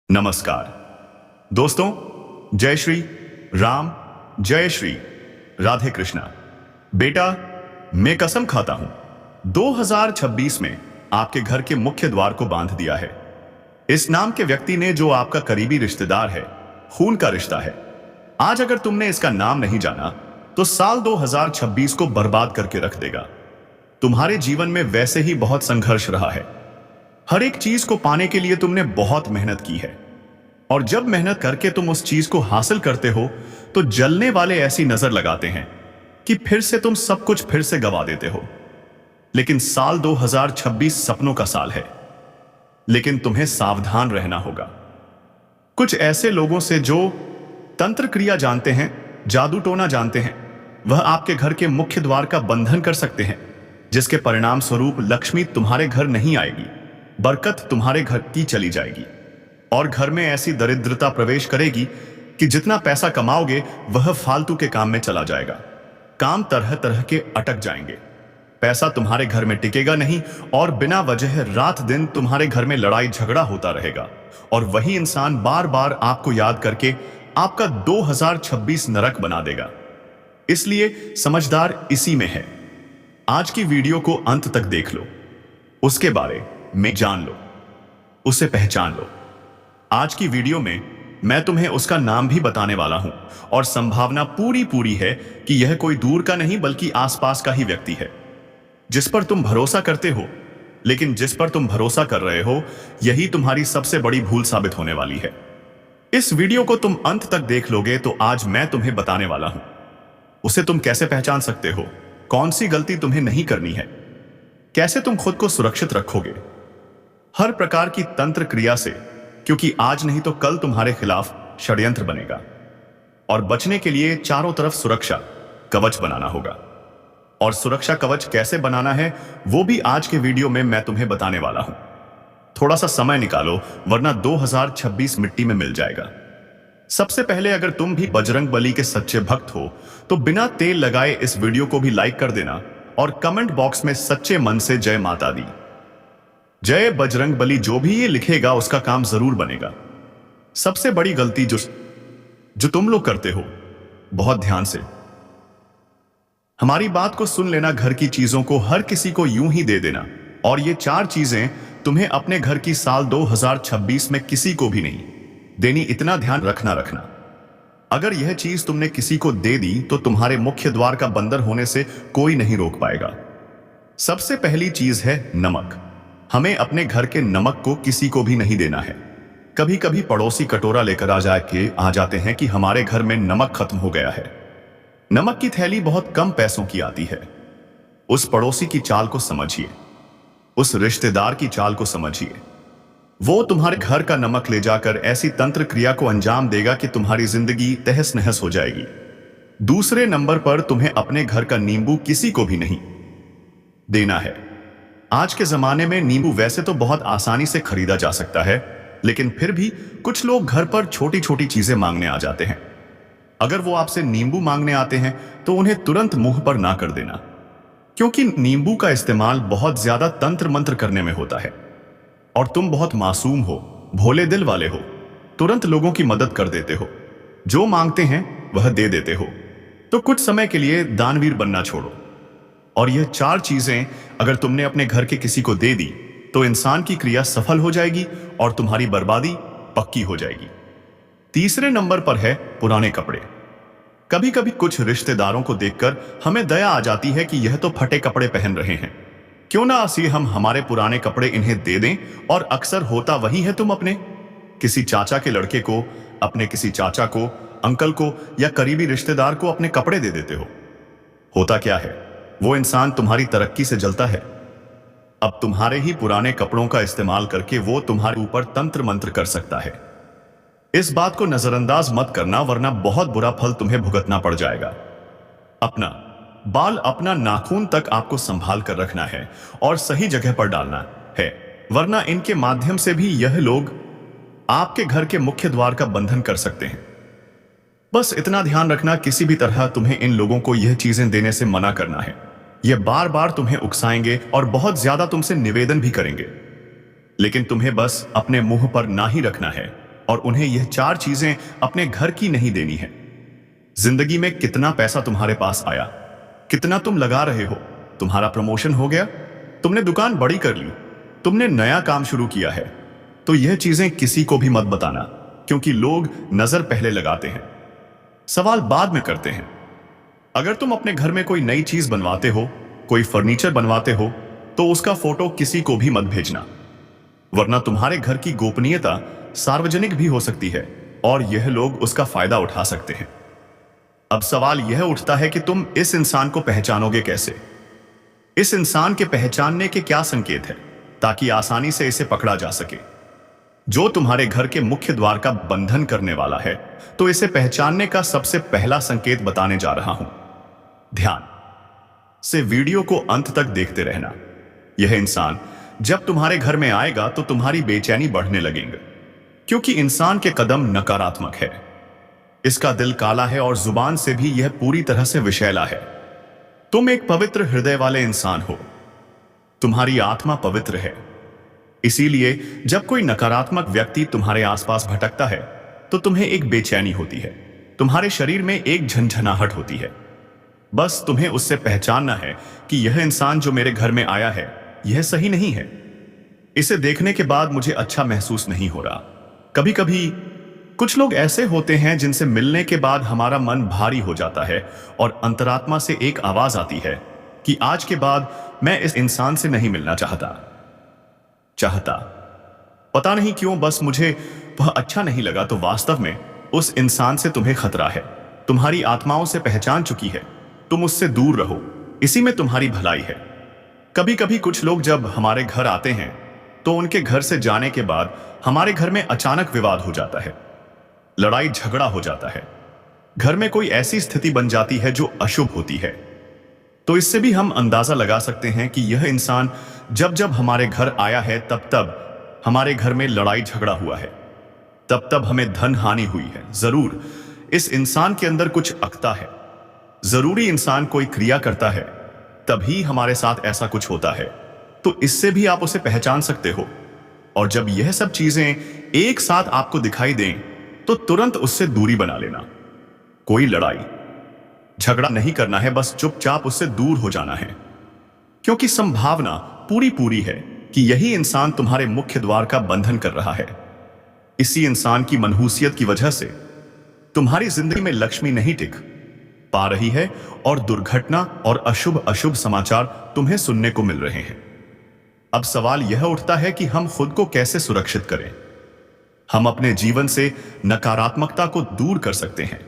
नमस्कार दोस्तों, जय श्री राम, जय श्री राधे कृष्णा। बेटा, मैं कसम खाता हूं 2026 में आपके घर के मुख्य द्वार को बांध दिया है इस नाम के व्यक्ति ने, जो आपका करीबी रिश्तेदार है, खून का रिश्ता है। आज अगर तुमने इसका नाम नहीं जाना तो साल 2026 को बर्बाद करके रख देगा। तुम्हारे जीवन में वैसे ही बहुत संघर्ष रहा है। हर एक चीज को पाने के लिए तुमने बहुत मेहनत की है, और जब मेहनत करके तुम उस चीज को हासिल करते हो तो जलने वाले ऐसी नजर लगाते हैं कि फिर से तुम सब कुछ फिर से गवा देते हो। लेकिन साल 2026 सपनों का साल है, लेकिन तुम्हें सावधान रहना होगा। कुछ ऐसे लोगों से जो तंत्र क्रिया जानते हैं, जादू टोना जानते हैं, वह आपके घर के मुख्य द्वार का बंधन कर सकते हैं, जिसके परिणाम स्वरूप लक्ष्मी तुम्हारे घर नहीं आएगी, बरकत तुम्हारे घर की चली जाएगी, और घर में ऐसी दरिद्रता प्रवेश करेगी कि जितना पैसा कमाओगे वह फालतू के काम में चला जाएगा। काम तरह तरह के अटक जाएंगे, पैसा तुम्हारे घर में टिकेगा नहीं, और बिना वजह रात दिन तुम्हारे घर में लड़ाई झगड़ा होता रहेगा, और वही इंसान बार बार आपको याद करके आपका 2026 नरक बना देगा। इसलिए समझदार इसी में है। आज की वीडियो को अंत तक देख लो, उसके बारे में जान लो, उसे पहचान लो। आज की वीडियो में मैं तुम्हें उसका नाम भी बताने वाला हूं, और संभावना पूरी है कि यह कोई दूर का नहीं बल्कि आसपास का ही व्यक्ति है, जिस पर तुम भरोसा करते हो। लेकिन जिस पर तुम भरोसा कर रहे हो, यही तुम्हारी सबसे बड़ी भूल साबित होने वाली है। इस वीडियो को तुम अंत तक देख लोगे तो आज मैं तुम्हें बताने वाला हूं उसे तुम कैसे पहचान सकते हो, कौन सी गलती तुम्हें नहीं करनी है, कैसे तुम खुद को सुरक्षित रखोगे हर प्रकार की तंत्र क्रिया से, क्योंकि आज नहीं तो कल तुम्हारे खिलाफ षड्यंत्र बनेगा। और बचने के लिए चारों तरफ सुरक्षा कवच बनाना होगा, और सुरक्षा कवच कैसे बनाना है वो भी आज के वीडियो में मैं तुम्हें बताने वाला हूं। थोड़ा सा समय निकालो, वरना 2026 मिट्टी में मिल जाएगा। सबसे पहले, अगर तुम भी बजरंग बली के सच्चे भक्त हो तो बिना तेल लगाए इस वीडियो को भी लाइक कर देना, और कमेंट बॉक्स में सच्चे मन से जय माता दी, जय बजरंग बली, जो भी ये लिखेगा उसका काम जरूर बनेगा। सबसे बड़ी गलती जो तुम लोग करते हो, बहुत ध्यान से हमारी बात को सुन लेना, घर की चीजों को हर किसी को यूं ही दे देना, और ये 4 चीजें तुम्हें अपने घर की साल 2026 में किसी को भी नहीं देनी। इतना ध्यान रखना। अगर यह चीज तुमने किसी को दे दी तो तुम्हारे मुख्य द्वार का बंदर होने से कोई नहीं रोक पाएगा। सबसे पहली चीज है नमक। हमें अपने घर के नमक को किसी को भी नहीं देना है। कभी कभी पड़ोसी कटोरा लेकर आ जाते हैं कि हमारे घर में नमक खत्म हो गया है। नमक की थैली बहुत कम पैसों की आती है। उस पड़ोसी की चाल को समझिए, उस रिश्तेदार की चाल को समझिए। वो तुम्हारे घर का नमक ले जाकर ऐसी तंत्र क्रिया को अंजाम देगा कि तुम्हारी जिंदगी तहस नहस हो जाएगी। दूसरे नंबर पर, तुम्हें अपने घर का नींबू किसी को भी नहीं देना है। आज के जमाने में नींबू वैसे तो बहुत आसानी से खरीदा जा सकता है, लेकिन फिर भी कुछ लोग घर पर छोटी छोटी चीजें मांगने आ जाते हैं। अगर वो आपसे नींबू मांगने आते हैं तो उन्हें तुरंत मुंह पर ना कर देना, क्योंकि नींबू का इस्तेमाल बहुत ज्यादा तंत्र मंत्र करने में होता है, और तुम बहुत मासूम हो, भोले दिल वाले हो, तुरंत लोगों की मदद कर देते हो, जो मांगते हैं वह दे देते हो। तो कुछ समय के लिए दानवीर बनना छोड़ो, और यह 4 चीजें अगर तुमने अपने घर के किसी को दे दी तो इंसान की क्रिया सफल हो जाएगी और तुम्हारी बर्बादी पक्की हो जाएगी। तीसरे नंबर पर है पुराने कपड़े। कभी कभी कुछ रिश्तेदारों को देखकर हमें दया आ जाती है कि यह तो फटे कपड़े पहन रहे हैं, क्यों ना ऐसे हम हमारे पुराने कपड़े इन्हें दे दें। और अक्सर होता वही है, तुम अपने किसी चाचा के लड़के को, अपने किसी चाचा को, अंकल को या करीबी रिश्तेदार को अपने कपड़े दे देते हो। होता क्या है, वो इंसान तुम्हारी तरक्की से जलता है। अब तुम्हारे ही पुराने कपड़ों का इस्तेमाल करके वो तुम्हारे ऊपर तंत्र मंत्र कर सकता है। इस बात को नजरअंदाज मत करना, वरना बहुत बुरा फल तुम्हें भुगतना पड़ जाएगा। अपना बाल, अपना नाखून तक आपको संभाल कर रखना है और सही जगह पर डालना है, वरना इनके माध्यम से भी यह लोग आपके घर के मुख्य द्वार का बंधन कर सकते हैं। बस इतना ध्यान रखना, किसी भी तरह तुम्हें इन लोगों को यह चीजें देने से मना करना है। ये बार बार तुम्हें उकसाएंगे और बहुत ज्यादा तुमसे निवेदन भी करेंगे, लेकिन तुम्हें बस अपने मुंह पर ना ही रखना है, और उन्हें यह 4 चीजें अपने घर की नहीं देनी है। जिंदगी में कितना पैसा तुम्हारे पास आया, कितना तुम लगा रहे हो, तुम्हारा प्रमोशन हो गया, तुमने दुकान बड़ी कर ली, तुमने नया काम शुरू किया है, तो यह चीजें किसी को भी मत बताना, क्योंकि लोग नजर पहले लगाते हैं, सवाल बाद में करते हैं। अगर तुम अपने घर में कोई नई चीज बनवाते हो, कोई फर्नीचर बनवाते हो, तो उसका फोटो किसी को भी मत भेजना, वरना तुम्हारे घर की गोपनीयता सार्वजनिक भी हो सकती है और यह लोग उसका फायदा उठा सकते हैं। अब सवाल यह उठता है कि तुम इस इंसान को पहचानोगे कैसे? इस इंसान के पहचानने के क्या संकेत है ताकि आसानी से इसे पकड़ा जा सके? जो तुम्हारे घर के मुख्य द्वार का बंधन करने वाला है, तो इसे पहचानने का सबसे पहला संकेत बताने जा रहा हूं। ध्यान से वीडियो को अंत तक देखते रहना। यह इंसान जब तुम्हारे घर में आएगा तो तुम्हारी बेचैनी बढ़ने लगेगी, क्योंकि इंसान के कदम नकारात्मक है। इसका दिल काला है और जुबान से भी यह पूरी तरह से विषैला है। तुम एक पवित्र हृदय वाले इंसान हो, तुम्हारी आत्मा पवित्र है, इसीलिए जब कोई नकारात्मक व्यक्ति तुम्हारे आसपास भटकता है तो तुम्हें एक बेचैनी होती है, तुम्हारे शरीर में एक झंझनाहट होती है। बस तुम्हें उससे पहचानना है कि यह इंसान जो मेरे घर में आया है यह सही नहीं है। इसे देखने के बाद मुझे अच्छा महसूस नहीं हो रहा। कभी कभी कुछ लोग ऐसे होते हैं जिनसे मिलने के बाद हमारा मन भारी हो जाता है और अंतरात्मा से एक आवाज आती है कि आज के बाद मैं इस इंसान से नहीं मिलना चाहता। पता नहीं क्यों, बस मुझे वह अच्छा नहीं लगा। तो वास्तव में उस इंसान से तुम्हें खतरा है, तुम्हारी आत्माओं से पहचान चुकी है, तुम उससे दूर रहो, इसी में तुम्हारी भलाई है। कभी कभी कुछ लोग जब हमारे घर आते हैं तो उनके घर से जाने के बाद हमारे घर में अचानक विवाद हो जाता है, लड़ाई झगड़ा हो जाता है, घर में कोई ऐसी स्थिति बन जाती है जो अशुभ होती है। तो इससे भी हम अंदाजा लगा सकते हैं कि यह इंसान जब जब हमारे घर आया है तब तब हमारे घर में लड़ाई झगड़ा हुआ है, तब तब हमें धन हानि हुई है। जरूर इस इंसान के अंदर कुछ अकता है, जरूरी इंसान कोई क्रिया करता है तभी हमारे साथ ऐसा कुछ होता है। तो इससे भी आप उसे पहचान सकते हो। और जब यह सब चीजें एक साथ आपको दिखाई दें तो तुरंत उससे दूरी बना लेना। कोई लड़ाई झगड़ा नहीं करना है, बस चुपचाप उससे दूर हो जाना है, क्योंकि संभावना पूरी है कि यही इंसान तुम्हारे मुख्य द्वार का बंधन कर रहा है। इसी इंसान की मनहूसियत की वजह से तुम्हारी जिंदगी में लक्ष्मी नहीं टिक पा रही है और दुर्घटना और अशुभ समाचार तुम्हें सुनने को मिल रहे हैं। अब सवाल यह उठता है कि हम खुद को कैसे सुरक्षित करें। हम अपने जीवन से नकारात्मकता को दूर कर सकते हैं।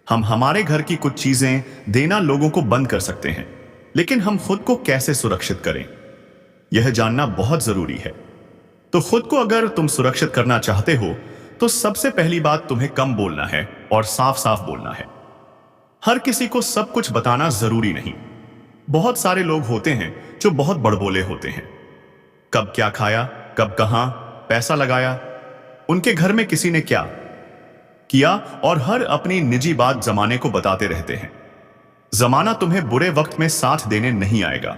हम हमारे घर की कुछ चीजें देना लोगों को बंद कर सकते हैं, लेकिन हम खुद को कैसे सुरक्षित करें, यह जानना बहुत जरूरी है। तो खुद को अगर तुम सुरक्षित करना चाहते हो तो सबसे पहली बात, तुम्हें कम बोलना है और साफ साफ बोलना है। हर किसी को सब कुछ बताना जरूरी नहीं। बहुत सारे लोग होते हैं जो बहुत बड़बोले होते हैं। कब क्या खाया, कब कहां पैसा लगाया, उनके घर में किसी ने क्या किया, और हर अपनी निजी बात जमाने को बताते रहते हैं। जमाना तुम्हें बुरे वक्त में साथ देने नहीं आएगा,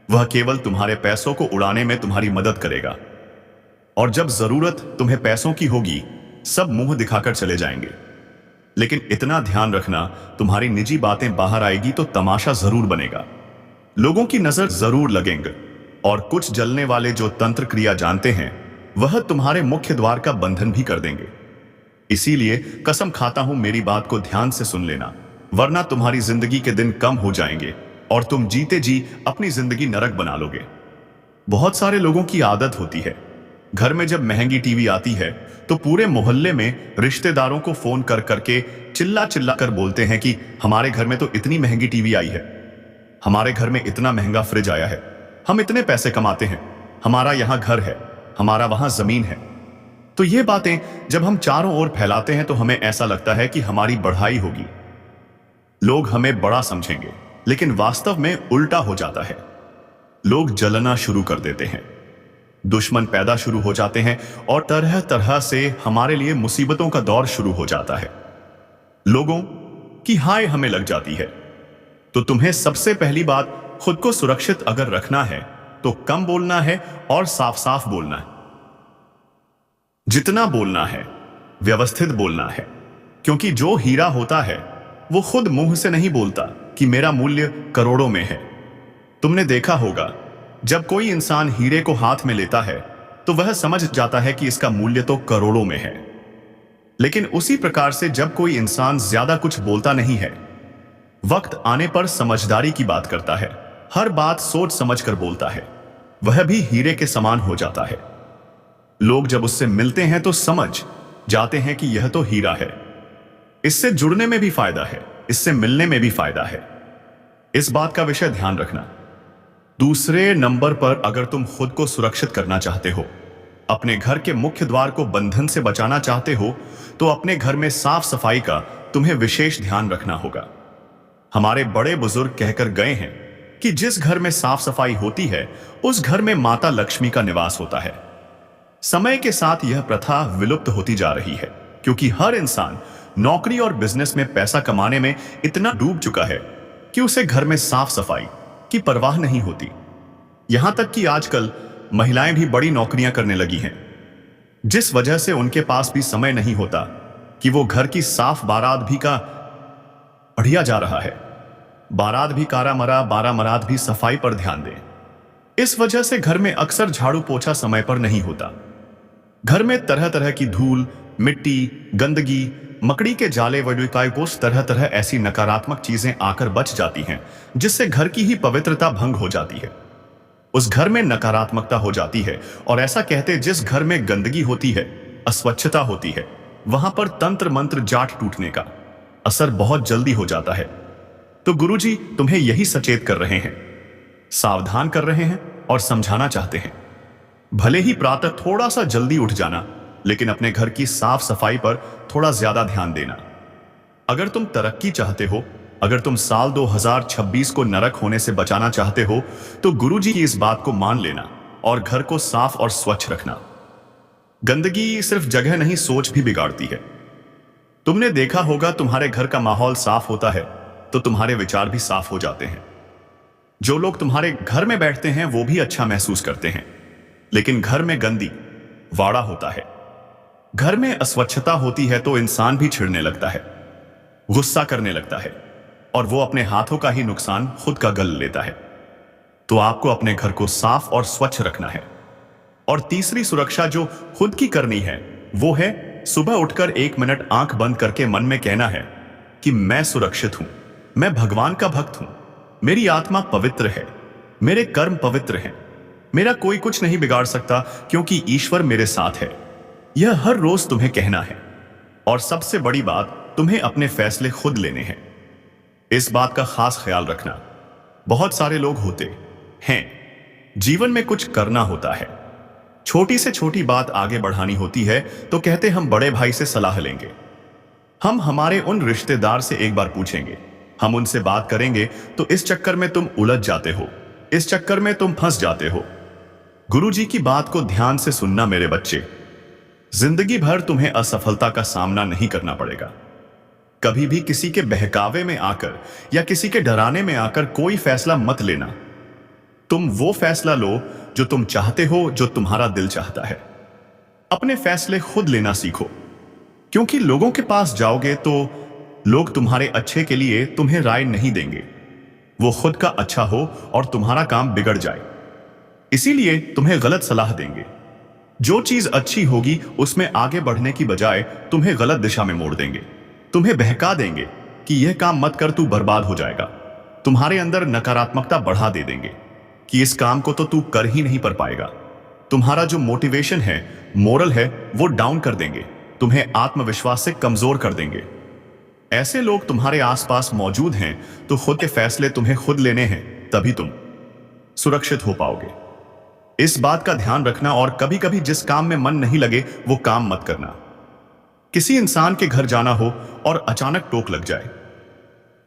वह केवल तुम्हारे पैसों को उड़ाने में तुम्हारी मदद करेगा। और जब जरूरत तुम्हें पैसों की होगी, सब मुंह दिखाकर चले जाएंगे। लेकिन इतना ध्यान रखना, तुम्हारी निजी बातें बाहर आएगी तो तमाशा जरूर बनेगा, लोगों की नजर जरूर लगेंगे। और कुछ जलने वाले जो तंत्र क्रिया जानते हैं वह तुम्हारे मुख्य द्वार का बंधन भी कर देंगे। इसीलिए कसम खाता हूं, मेरी बात को ध्यान से सुन लेना, वरना तुम्हारी जिंदगी के दिन कम हो जाएंगे और तुम जीते जी अपनी जिंदगी नरक बना लोगे। बहुत सारे लोगों की आदत होती है, घर में जब महंगी टीवी आती है तो पूरे मोहल्ले में रिश्तेदारों को फोन कर करके चिल्ला चिल्ला कर बोलते हैं कि हमारे घर में तो इतनी महंगी टीवी आई है, हमारे घर में इतना महंगा फ्रिज आया है, हम इतने पैसे कमाते हैं, हमारा यहां घर है, हमारा वहां जमीन है। तो ये बातें जब हम चारों ओर फैलाते हैं तो हमें ऐसा लगता है कि हमारी बढ़ाई होगी, लोग हमें बड़ा समझेंगे, लेकिन वास्तव में उल्टा हो जाता है। लोग जलना शुरू कर देते हैं, दुश्मन पैदा शुरू हो जाते हैं और तरह तरह से हमारे लिए मुसीबतों का दौर शुरू हो जाता है। लोगों की हाय हमें लग जाती है। तो तुम्हें सबसे पहली बात, खुद को सुरक्षित अगर रखना है तो कम बोलना है और साफ साफ बोलना है। जितना बोलना है व्यवस्थित बोलना है, क्योंकि जो हीरा होता है वो खुद मुंह से नहीं बोलता कि मेरा मूल्य करोड़ों में है। तुमने देखा होगा, जब कोई इंसान हीरे को हाथ में लेता है तो वह समझ जाता है कि इसका मूल्य तो करोड़ों में है। लेकिन उसी प्रकार से जब कोई इंसान ज्यादा कुछ बोलता नहीं है, वक्त आने पर समझदारी की बात करता है, हर बात सोच समझ कर बोलता है, वह भी हीरे के समान हो जाता है। लोग जब उससे मिलते हैं तो समझ जाते हैं कि यह तो हीरा है। इससे जुड़ने में भी फायदा है, इससे मिलने में भी फायदा है। इस बात का विषय ध्यान रखना। दूसरे नंबर पर, अगर तुम खुद को सुरक्षित करना चाहते हो, अपने घर के मुख्य द्वार को बंधन से बचाना चाहते हो, तो अपने घर में साफ सफाई का तुम्हें विशेष ध्यान रखना होगा। हमारे बड़े बुजुर्ग कहकर गए हैं कि जिस घर में साफ सफाई होती है उस घर में माता लक्ष्मी का निवास होता है। समय के साथ यह प्रथा विलुप्त होती जा रही है, क्योंकि हर इंसान नौकरी और बिजनेस में पैसा कमाने में इतना डूब चुका है कि उसे घर में साफ सफाई की परवाह नहीं होती। यहां तक कि आजकल महिलाएं भी बड़ी नौकरियां करने लगी हैं, जिस वजह से उनके पास भी समय नहीं होता कि वो घर की साफ बारात भी का बढ़िया जा रहा है। बारात भी कारा मरा, बारा मरात भी सफाई पर ध्यान दें। इस वजह से घर में अक्सर झाड़ू पोछा समय पर नहीं होता। घर में तरह तरह की धूल, मिट्टी, गंदगी, मकड़ी के जाले वडुकाइकोस, तरह तरह ऐसी नकारात्मक चीजें आकर बच जाती हैं, जिससे घर की ही पवित्रता भंग हो जाती है। उस घर में नकारात्मकता हो जाती है। और ऐसा कहते, जिस घर में गंदगी होती है, अस्वच्छता होती है, वहां पर तंत्र मंत्र जाट टूटने का असर बहुत जल्दी हो जाता है। तो गुरुजी तुम्हें यही सचेत कर रहे हैं, सावधान कर रहे हैं और समझाना चाहते हैं। भले ही प्रातः थोड़ा सा जल्दी उठ जाना, लेकिन अपने घर की साफ सफाई पर थोड़ा ज्यादा ध्यान देना। अगर तुम तरक्की चाहते हो, अगर तुम साल 2026 को नरक होने से बचाना चाहते हो, तो गुरुजी की इस बात को मान लेना और घर को साफ और स्वच्छ रखना। गंदगी सिर्फ जगह नहीं, सोच भी बिगाड़ती है। तुमने देखा होगा, तुम्हारे घर का माहौल साफ होता है तो तुम्हारे विचार भी साफ हो जाते हैं। जो लोग तुम्हारे घर में बैठते हैं वो भी अच्छा महसूस करते हैं। लेकिन घर में गंदी वाड़ा होता है, घर में अस्वच्छता होती है तो इंसान भी छिड़ने लगता है, गुस्सा करने लगता है, और वो अपने हाथों का ही नुकसान खुद का गल लेता है। तो आपको अपने घर को साफ और स्वच्छ रखना है। और तीसरी सुरक्षा जो खुद की करनी है वो है सुबह उठकर 1 मिनट आंख बंद करके मन में कहना है कि मैं सुरक्षित हूं, मैं भगवान का भक्त हूं, मेरी आत्मा पवित्र है, मेरे कर्म पवित्र हैं, मेरा कोई कुछ नहीं बिगाड़ सकता क्योंकि ईश्वर मेरे साथ है। यह हर रोज तुम्हें कहना है। और सबसे बड़ी बात, तुम्हें अपने फैसले खुद लेने हैं। इस बात का खास ख्याल रखना। बहुत सारे लोग होते हैं, जीवन में कुछ करना होता है, छोटी से छोटी बात आगे बढ़ानी होती है तो कहते हम बड़े भाई से सलाह लेंगे, हम हमारे उन रिश्तेदार से एक बार पूछेंगे, हम उनसे बात करेंगे। तो इस चक्कर में तुम उलझ जाते हो, इस चक्कर में तुम फंस जाते हो। गुरुजी की बात को ध्यान से सुनना मेरे बच्चे, जिंदगी भर तुम्हें असफलता का सामना नहीं करना पड़ेगा। कभी भी किसी के बहकावे में आकर या किसी के डराने में आकर कोई फैसला मत लेना। तुम वो फैसला लो जो तुम चाहते हो, जो तुम्हारा दिल चाहता है। अपने फैसले खुद लेना सीखो, क्योंकि लोगों के पास जाओगे तो लोग तुम्हारे अच्छे के लिए तुम्हें राय नहीं देंगे। वो खुद का अच्छा हो और तुम्हारा काम बिगड़ जाए, इसीलिए तुम्हें गलत सलाह देंगे। जो चीज अच्छी होगी उसमें आगे बढ़ने की बजाय तुम्हें गलत दिशा में मोड़ देंगे, तुम्हें बहका देंगे कि यह काम मत कर, तू बर्बाद हो जाएगा। तुम्हारे अंदर नकारात्मकता बढ़ा दे देंगे कि इस काम को तो तू कर ही नहीं कर पाएगा। तुम्हारा जो मोटिवेशन है, मोरल है, वो डाउन कर देंगे, तुम्हें आत्मविश्वास से कमजोर कर देंगे। ऐसे लोग तुम्हारे आसपास मौजूद हैं तो खुद के फैसले तुम्हें खुद लेने हैं, तभी तुम सुरक्षित हो पाओगे। इस बात का ध्यान रखना। और कभी कभी जिस काम में मन नहीं लगे वो काम मत करना। किसी इंसान के घर जाना हो और अचानक टोक लग जाए,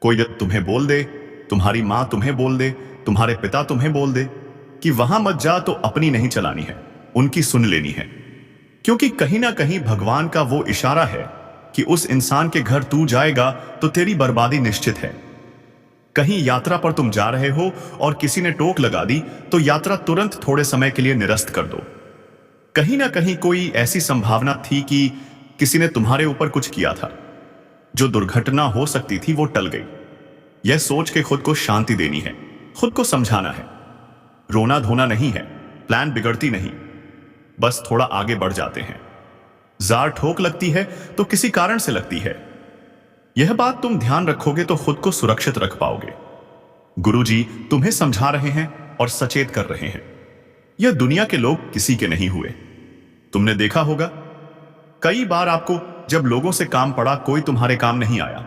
कोई तुम्हें बोल दे, तुम्हारी मां तुम्हें बोल दे, तुम्हारे पिता तुम्हें बोल दे कि वहां मत जा, तो अपनी नहीं चलानी है, उनकी सुन लेनी है। क्योंकि कहीं ना कहीं भगवान का वो इशारा है कि उस इंसान के घर तू जाएगा तो तेरी बर्बादी निश्चित है। कहीं यात्रा पर तुम जा रहे हो और किसी ने टोक लगा दी तो यात्रा तुरंत थोड़े समय के लिए निरस्त कर दो। कहीं ना कहीं कोई ऐसी संभावना थी कि किसी ने तुम्हारे ऊपर कुछ किया था। जो दुर्घटना हो सकती थी वो टल गई। यह सोच के खुद को शांति देनी है, खुद को समझाना है। रोना धोना नहीं है, प्लान बिगड़ती नहीं, बस थोड़ा आगे बढ़ जाते हैं। जार ठोक लगती है तो किसी कारण से लगती है। यह बात तुम ध्यान रखोगे तो खुद को सुरक्षित रख पाओगे। गुरुजी तुम्हें समझा रहे हैं और सचेत कर रहे हैं। यह दुनिया के लोग किसी के नहीं हुए। तुमने देखा होगा कई बार आपको जब लोगों से काम पड़ा कोई तुम्हारे काम नहीं आया।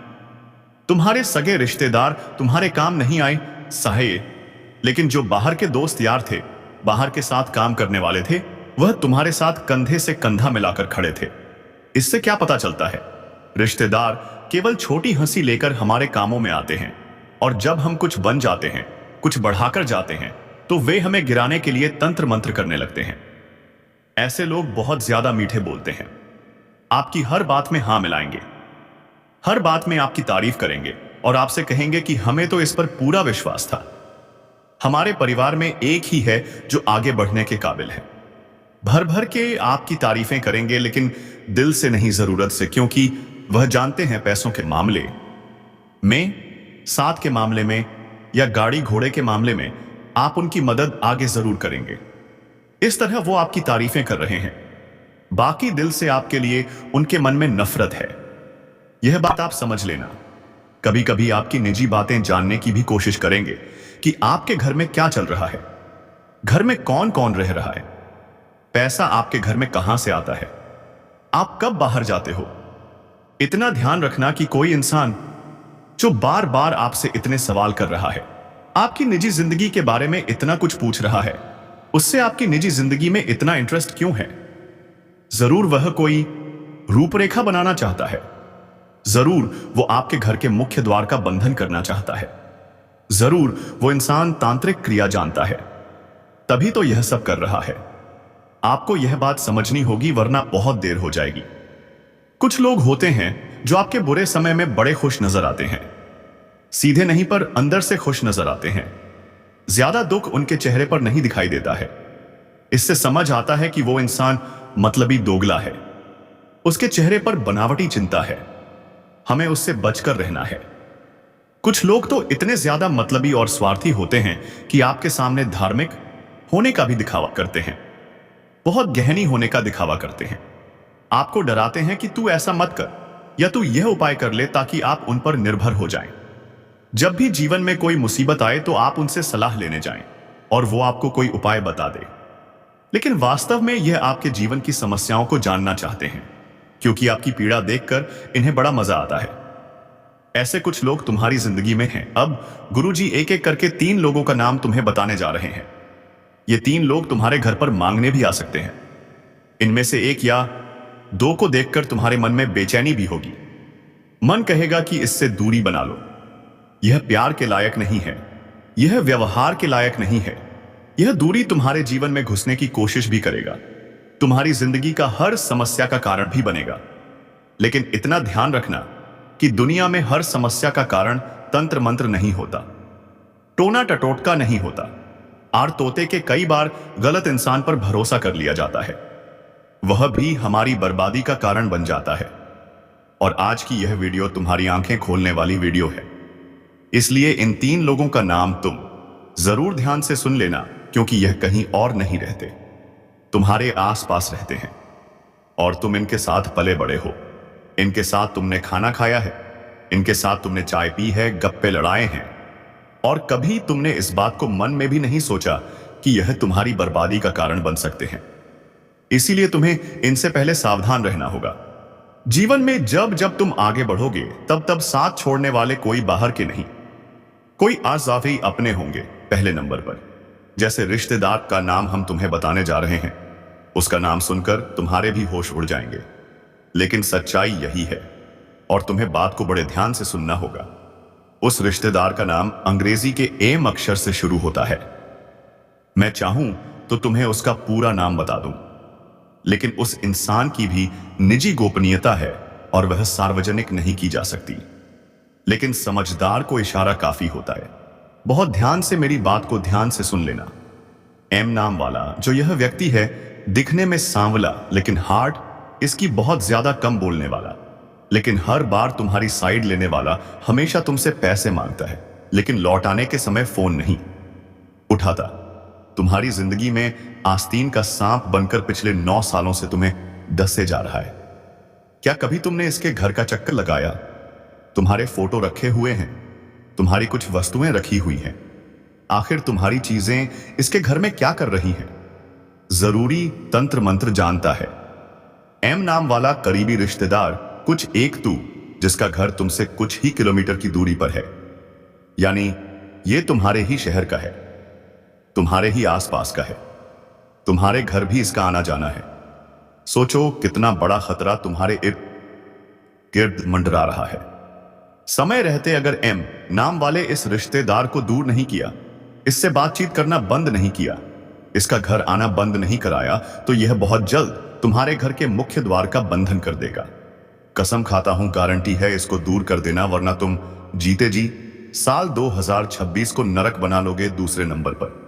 तुम्हारे सगे रिश्तेदार तुम्हारे काम नहीं आए सहे, लेकिन जो बाहर के दोस्त यार थे, बाहर के साथ काम करने वाले थे, वह तुम्हारे साथ कंधे से कंधा मिलाकर खड़े थे। इससे क्या पता चलता है? रिश्तेदार केवल छोटी हंसी लेकर हमारे कामों में आते हैं, और जब हम कुछ बन जाते हैं, कुछ बढ़ाकर जाते हैं, तो वे हमें गिराने के लिए तंत्र मंत्र करने लगते हैं। ऐसे लोग बहुत ज्यादा मीठे बोलते हैं, आपकी हर बात में हां मिलाएंगे, हर बात में आपकी तारीफ करेंगे और आपसे कहेंगे कि हमें तो इस पर पूरा विश्वास था। हमारे परिवार में एक ही है जो आगे बढ़ने के काबिल है। भर भर के आपकी तारीफें करेंगे, लेकिन दिल से नहीं, जरूरत से, क्योंकि वह जानते हैं पैसों के मामले में, साथ के मामले में या गाड़ी घोड़े के मामले में आप उनकी मदद आगे जरूर करेंगे। इस तरह वो आपकी तारीफें कर रहे हैं, बाकी दिल से आपके लिए उनके मन में नफरत है। यह बात आप समझ लेना। कभी कभी आपकी निजी बातें जानने की भी कोशिश करेंगे कि आपके घर में क्या चल रहा है, घर में कौन कौन रह रहा है, पैसा आपके घर में कहां से आता है, आप कब बाहर जाते हो। इतना ध्यान रखना कि कोई इंसान जो बार बार आपसे इतने सवाल कर रहा है, आपकी निजी जिंदगी के बारे में इतना कुछ पूछ रहा है, उससे आपकी निजी जिंदगी में इतना इंटरेस्ट क्यों है? जरूर वह कोई रूपरेखा बनाना चाहता है, जरूर वो आपके घर के मुख्य द्वार का बंधन करना चाहता है, जरूर वो इंसान तांत्रिक क्रिया जानता है, तभी तो यह सब कर रहा है। आपको यह बात समझनी होगी, वरना बहुत देर हो जाएगी। कुछ लोग होते हैं जो आपके बुरे समय में बड़े खुश नजर आते हैं, सीधे नहीं पर अंदर से खुश नजर आते हैं। ज्यादा दुख उनके चेहरे पर नहीं दिखाई देता है। इससे समझ आता है कि वो इंसान मतलबी दोगला है, उसके चेहरे पर बनावटी चिंता है। हमें उससे बचकर रहना है। कुछ लोग तो इतने ज्यादा मतलबी और स्वार्थी होते हैं कि आपके सामने धार्मिक होने का भी दिखावा करते हैं, बहुत गहनी होने का दिखावा करते हैं। आपको डराते हैं कि तू ऐसा मत कर या तू यह उपाय कर ले, ताकि आप उन पर निर्भर हो जाएं। जब भी जीवन में कोई मुसीबत आए तो आप उनसे सलाह लेने जाएं और वो आपको कोई उपाय बता दे, लेकिन वास्तव में यह आपके जीवन की समस्याओं को जानना चाहते हैं, क्योंकि आपकी पीड़ा देखकर इन्हें बड़ा मजा आता है। ऐसे कुछ लोग तुम्हारी जिंदगी में हैं। अब गुरुजी एक एक करके 3 लोगों का नाम तुम्हें बताने जा रहे हैं। ये 3 लोग तुम्हारे घर पर मांगने भी आ सकते हैं। इनमें से 1 या 2 को देखकर तुम्हारे मन में बेचैनी भी होगी। मन कहेगा कि इससे दूरी बना लो, यह प्यार के लायक नहीं है, यह व्यवहार के लायक नहीं है। यह दूरी तुम्हारे जीवन में घुसने की कोशिश भी करेगा, तुम्हारी जिंदगी का हर समस्या का कारण भी बनेगा। लेकिन इतना ध्यान रखना कि दुनिया में हर समस्या का कारण तंत्र मंत्र नहीं होता, टोना टटोटका नहीं होता। आर तोते के कई बार गलत इंसान पर भरोसा कर लिया जाता है, वह भी हमारी बर्बादी का कारण बन जाता है। और आज की यह वीडियो तुम्हारी आंखें खोलने वाली वीडियो है, इसलिए इन 3 लोगों का नाम तुम जरूर ध्यान से सुन लेना, क्योंकि यह कहीं और नहीं रहते, तुम्हारे आसपास रहते हैं और तुम इनके साथ पले बड़े हो। इनके साथ तुमने खाना खाया है, इनके साथ तुमने चाय पी है, गप्पे लड़ाए हैं, और कभी तुमने इस बात को मन में भी नहीं सोचा कि यह तुम्हारी बर्बादी का कारण बन सकते हैं। इसीलिए तुम्हें इनसे पहले सावधान रहना होगा। जीवन में जब जब तुम आगे बढ़ोगे, तब तब साथ छोड़ने वाले कोई बाहर के नहीं, कोई आज़ावी अपने होंगे पहले नंबर पर। जैसे रिश्तेदार का नाम हम तुम्हें बताने जा रहे हैं, उसका नाम सुनकर तुम्हारे भी होश उड़ जाएंगे, लेकिन सच्चाई यही है और तुम्हें बात को बड़े ध्यान से सुनना होगा। उस रिश्तेदार का नाम अंग्रेजी के एम अक्षर से शुरू होता है। मैं चाहूं तो तुम्हें उसका पूरा नाम बता दूं, लेकिन उस इंसान की भी निजी गोपनीयता है और वह सार्वजनिक नहीं की जा सकती। लेकिन समझदार को इशारा काफी होता है। बहुत ध्यान से मेरी बात को ध्यान से सुन लेना। एम नाम वाला जो यह व्यक्ति है, दिखने में सांवला लेकिन हार्ड, इसकी बहुत ज्यादा कम बोलने वाला, लेकिन हर बार तुम्हारी साइड लेने वाला, हमेशा तुमसे पैसे मांगता है लेकिन लौटाने के समय फोन नहीं उठाता। तुम्हारी जिंदगी में आस्तीन का सांप बनकर पिछले 9 सालों से तुम्हें डसे जा रहा है। क्या कभी तुमने इसके घर का चक्कर लगाया? तुम्हारे फोटो रखे हुए हैं, तुम्हारी कुछ वस्तुएं रखी हुई हैं, आखिर तुम्हारी चीजें इसके घर में क्या कर रही हैं? जरूरी तंत्र मंत्र जानता है। एम नाम वाला करीबी रिश्तेदार, कुछ एक तू, जिसका घर तुमसे कुछ ही किलोमीटर की दूरी पर है, यानी ये तुम्हारे ही शहर का है, तुम्हारे ही आसपास का है, तुम्हारे घर भी इसका आना जाना है। सोचो कितना बड़ा खतरा तुम्हारे इर्द गिर्द मंडरा रहा है। समय रहते अगर एम नाम वाले इस रिश्तेदार को दूर नहीं किया, इससे बातचीत करना बंद नहीं किया, इसका घर आना बंद नहीं कराया, तो यह बहुत जल्द तुम्हारे घर के मुख्य द्वार का बंधन कर देगा। कसम खाता हूं, गारंटी है इसको दूर कर देना, वरना तुम जीते जी साल 2026 को नरक बना लोगे। दूसरे नंबर पर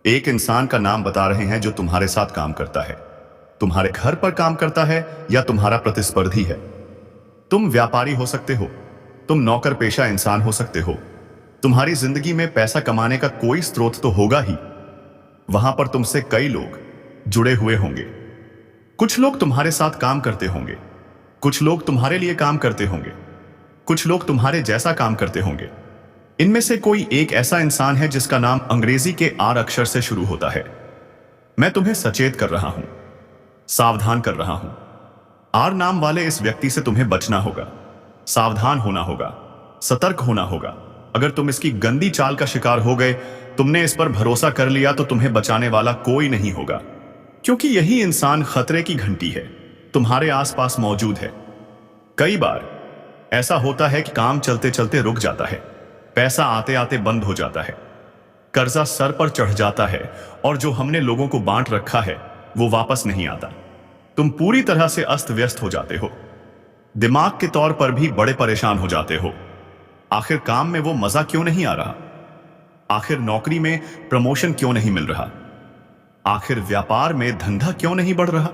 एक इंसान का नाम बता रहे हैं जो तुम्हारे साथ काम करता है, तुम्हारे घर पर काम करता है या तुम्हारा प्रतिस्पर्धी है। तुम व्यापारी हो सकते हो, तुम नौकर पेशा इंसान हो सकते हो, तुम्हारी जिंदगी में पैसा कमाने का कोई स्रोत तो होगा ही। वहां पर तुमसे कई लोग जुड़े हुए होंगे, कुछ लोग तुम्हारे साथ काम करते होंगे, कुछ लोग तुम्हारे लिए काम करते होंगे, कुछ लोग तुम्हारे जैसा काम करते होंगे। इनमें से कोई एक ऐसा इंसान है जिसका नाम अंग्रेजी के आर अक्षर से शुरू होता है। मैं तुम्हें सचेत कर रहा हूं, सावधान कर रहा हूं। आर नाम वाले इस व्यक्ति से तुम्हें बचना होगा, सावधान होना होगा, सतर्क होना होगा। अगर तुम इसकी गंदी चाल का शिकार हो गए, तुमने इस पर भरोसा कर लिया, तो तुम्हें बचाने वाला कोई नहीं होगा, क्योंकि यही इंसान खतरे की घंटी है, तुम्हारे आसपास मौजूद है। कई बार ऐसा होता है कि काम चलते चलते रुक जाता है, पैसा आते आते बंद हो जाता है, कर्जा सर पर चढ़ जाता है, और जो हमने लोगों को बांट रखा है वो वापस नहीं आता। तुम पूरी तरह से अस्त व्यस्त हो जाते हो, दिमाग के तौर पर भी बड़े परेशान हो जाते हो। आखिर काम में वो मजा क्यों नहीं आ रहा? आखिर नौकरी में प्रमोशन क्यों नहीं मिल रहा? आखिर व्यापार में धंधा क्यों नहीं बढ़ रहा?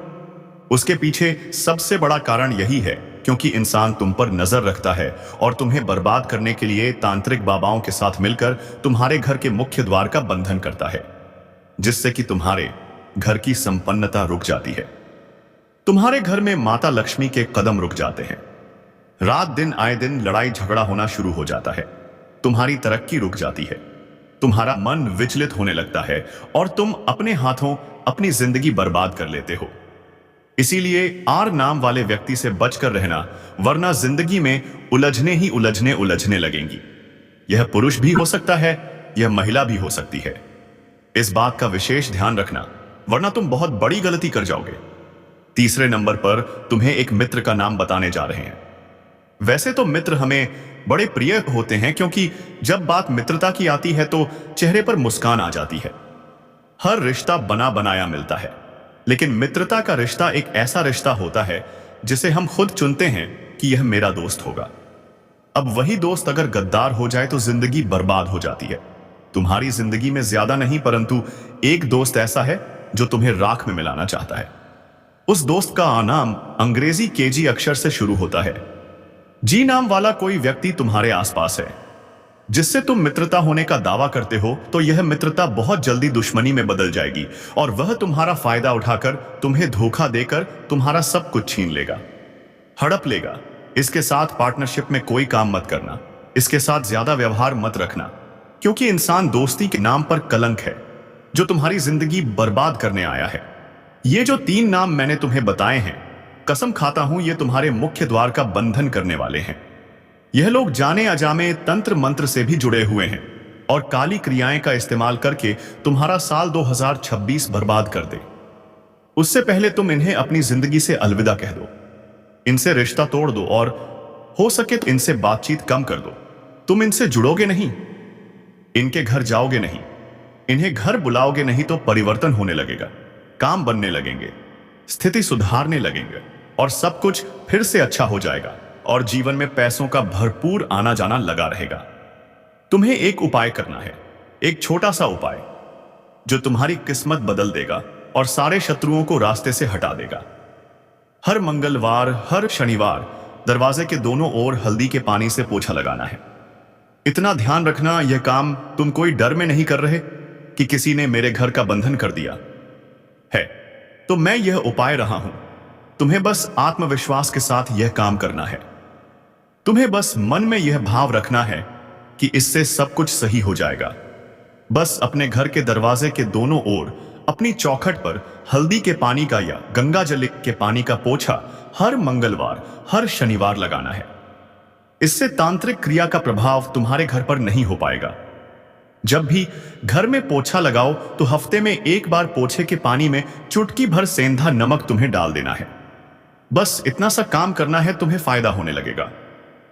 उसके पीछे सबसे बड़ा कारण यही है, क्योंकि इंसान तुम पर नजर रखता है और तुम्हें बर्बाद करने के लिए तांत्रिक बाबाओं के साथ मिलकर तुम्हारे घर के मुख्य द्वार का बंधन करता है, जिससे कि तुम्हारे घर की संपन्नता रुक जाती है। तुम्हारे घर में माता लक्ष्मी के कदम रुक जाते हैं, रात दिन आए दिन लड़ाई झगड़ा होना शुरू हो जाता है, तुम्हारी तरक्की रुक जाती है, तुम्हारा मन विचलित होने लगता है और तुम अपने हाथों अपनी जिंदगी बर्बाद कर लेते हो। इसीलिए आर नाम वाले व्यक्ति से बचकर रहना, वरना जिंदगी में उलझने लगेंगी। यह पुरुष भी हो सकता है, यह महिला भी हो सकती है। इस बात का विशेष ध्यान रखना, वरना तुम बहुत बड़ी गलती कर जाओगे। तीसरे नंबर पर तुम्हें एक मित्र का नाम बताने जा रहे हैं। वैसे तो मित्र हमें बड़े प्रिय होते हैं, क्योंकि जब बात मित्रता की आती है तो चेहरे पर मुस्कान आ जाती है। हर रिश्ता बना बनाया मिलता है, लेकिन मित्रता का रिश्ता एक ऐसा रिश्ता होता है जिसे हम खुद चुनते हैं कि यह मेरा दोस्त होगा। अब वही दोस्त अगर गद्दार हो जाए तो जिंदगी बर्बाद हो जाती है। तुम्हारी जिंदगी में ज्यादा नहीं, परंतु एक दोस्त ऐसा है जो तुम्हें राख में मिलाना चाहता है। उस दोस्त का नाम अंग्रेजी केजी अक्षर से शुरू होता है। जी नाम वाला कोई व्यक्ति तुम्हारे आसपास है, जिससे तुम मित्रता होने का दावा करते हो, तो यह मित्रता बहुत जल्दी दुश्मनी में बदल जाएगी और वह तुम्हारा फायदा उठाकर तुम्हें धोखा देकर तुम्हारा सब कुछ छीन लेगा, हड़प लेगा। इसके साथ पार्टनरशिप में कोई काम मत करना, इसके साथ ज्यादा व्यवहार मत रखना, क्योंकि इंसान दोस्ती के नाम पर कलंक है जो तुम्हारी जिंदगी बर्बाद करने आया है। ये जो 3 नाम मैंने तुम्हें बताए हैं, कसम खाता हूं ये तुम्हारे मुख्य द्वार का बंधन करने वाले हैं। यह लोग जाने अजामे तंत्र मंत्र से भी जुड़े हुए हैं और काली क्रियाएं का इस्तेमाल करके तुम्हारा साल 2026 बर्बाद कर दे। उससे पहले तुम इन्हें अपनी जिंदगी से अलविदा कह दो, इनसे रिश्ता तोड़ दो और हो सके तो इनसे बातचीत कम कर दो। तुम इनसे जुड़ोगे नहीं, इनके घर जाओगे नहीं, इन्हें घर बुलाओगे नहीं, तो परिवर्तन होने लगेगा, काम बनने लगेंगे, स्थिति सुधारने लगेंगे और सब कुछ फिर से अच्छा हो जाएगा और जीवन में पैसों का भरपूर आना जाना लगा रहेगा। तुम्हें एक उपाय करना है, एक छोटा सा उपाय जो तुम्हारी किस्मत बदल देगा और सारे शत्रुओं को रास्ते से हटा देगा। हर मंगलवार, हर शनिवार दरवाजे के दोनों ओर हल्दी के पानी से पोछा लगाना है। इतना ध्यान रखना, यह काम तुम कोई डर में नहीं कर रहे कि किसी ने मेरे घर का बंधन कर दिया है, तो मैं यह उपाय रहा हूं। तुम्हें बस आत्मविश्वास के साथ यह काम करना है। तुम्हें बस मन में यह भाव रखना है कि इससे सब कुछ सही हो जाएगा। बस अपने घर के दरवाजे के दोनों ओर अपनी चौखट पर हल्दी के पानी का या गंगा जल के पानी का पोछा हर मंगलवार, हर शनिवार लगाना है। इससे तांत्रिक क्रिया का प्रभाव तुम्हारे घर पर नहीं हो पाएगा। जब भी घर में पोछा लगाओ तो हफ्ते में एक बार पोछे के पानी में चुटकी भर सेंधा नमक तुम्हें डाल देना है। बस इतना सा काम करना है, तुम्हें फायदा होने लगेगा।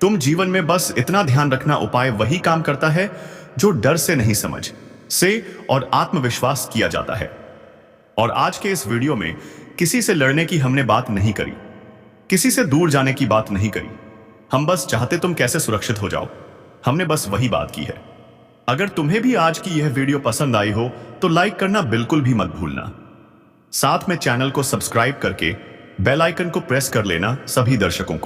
तुम जीवन में बस इतना ध्यान रखना, उपाय वही काम करता है जो डर से नहीं, समझ से और आत्मविश्वास किया जाता है। और आज के इस वीडियो में किसी से लड़ने की हमने बात नहीं करी, किसी से दूर जाने की बात नहीं करी। हम बस चाहते तुम कैसे सुरक्षित हो जाओ, हमने बस वही बात की है। अगर तुम्हें भी आज की यह वीडियो पसंद आई हो तो लाइक करना बिल्कुल भी मत भूलना। साथ में चैनल को सब्सक्राइब करके बेल आइकन को प्रेस कर लेना सभी दर्शकों को।